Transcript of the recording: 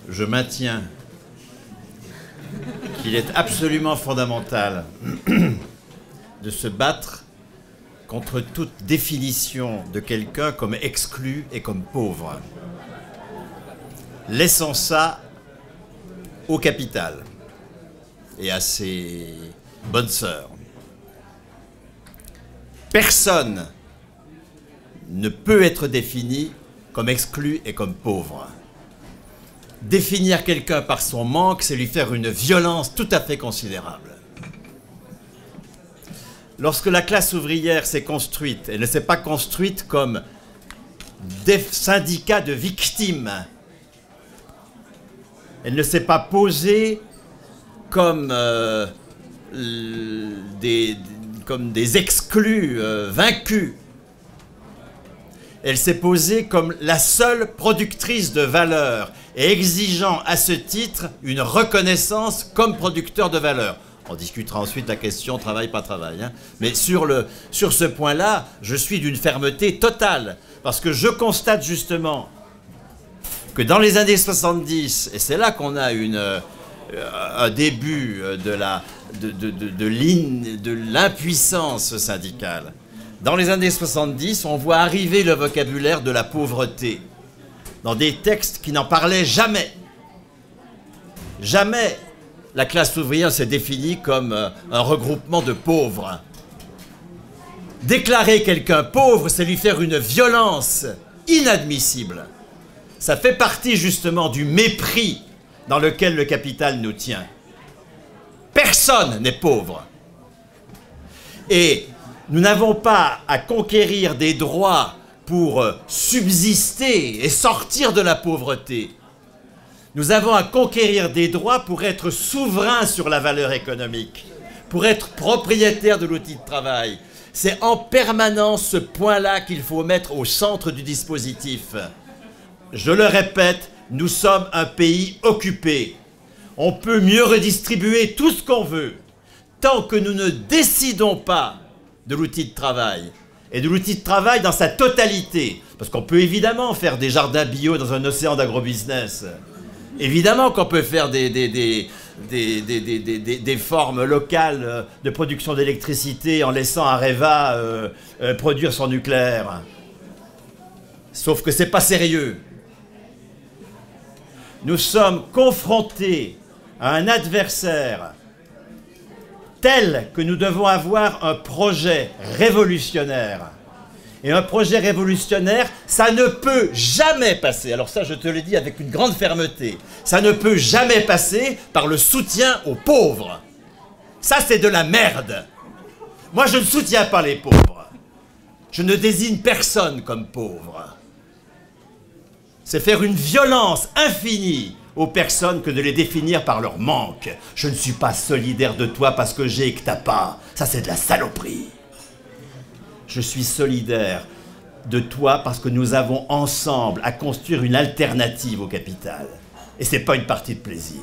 je maintiens qu'il est absolument fondamental de se battre contre toute définition de quelqu'un comme exclu et comme pauvre. Laissons ça au capital et à ses bonnes sœurs. Personne ne peut être défini comme exclu et comme pauvre. Définir quelqu'un par son manque, c'est lui faire une violence tout à fait considérable. Lorsque la classe ouvrière s'est construite, elle ne s'est pas construite comme des syndicats de victimes. Elle ne s'est pas posée comme des exclus vaincus. Elle s'est posée comme la seule productrice de valeur et exigeant à ce titre une reconnaissance comme producteur de valeur. On discutera ensuite la question travail, pas travail. Hein. Mais sur ce point-là, je suis d'une fermeté totale. Parce que je constate justement que dans les années 70, et c'est là qu'on a un début de l'impuissance syndicale. Dans les années 70, on voit arriver le vocabulaire de la pauvreté dans des textes qui n'en parlaient jamais. Jamais la classe ouvrière s'est définie comme un regroupement de pauvres. Déclarer quelqu'un pauvre, c'est lui faire une violence inadmissible. Ça fait partie justement du mépris dans lequel le capital nous tient. Personne n'est pauvre. Et nous n'avons pas à conquérir des droits pour subsister et sortir de la pauvreté. Nous avons à conquérir des droits pour être souverains sur la valeur économique, pour être propriétaires de l'outil de travail. C'est en permanence ce point-là qu'il faut mettre au centre du dispositif. Je le répète, nous sommes un pays occupé. On peut mieux redistribuer tout ce qu'on veut. Tant que nous ne décidons pas de l'outil de travail, et de l'outil de travail dans sa totalité, parce qu'on peut évidemment faire des jardins bio dans un océan d'agrobusiness. Évidemment qu'on peut faire des formes locales de production d'électricité en laissant Areva produire son nucléaire. Sauf que c'est pas sérieux. Nous sommes confrontés à un adversaire tel que nous devons avoir un projet révolutionnaire. Et un projet révolutionnaire, ça ne peut jamais passer, alors ça je te le dis avec une grande fermeté, ça ne peut jamais passer par le soutien aux pauvres. Ça c'est de la merde. Moi je ne soutiens pas les pauvres. Je ne désigne personne comme pauvre. C'est faire une violence infinie aux personnes que de les définir par leur manque. Je ne suis pas solidaire de toi parce que j'ai et que t'as pas. Ça c'est de la saloperie. Je suis solidaire de toi parce que nous avons ensemble à construire une alternative au capital. Et c'est pas une partie de plaisir.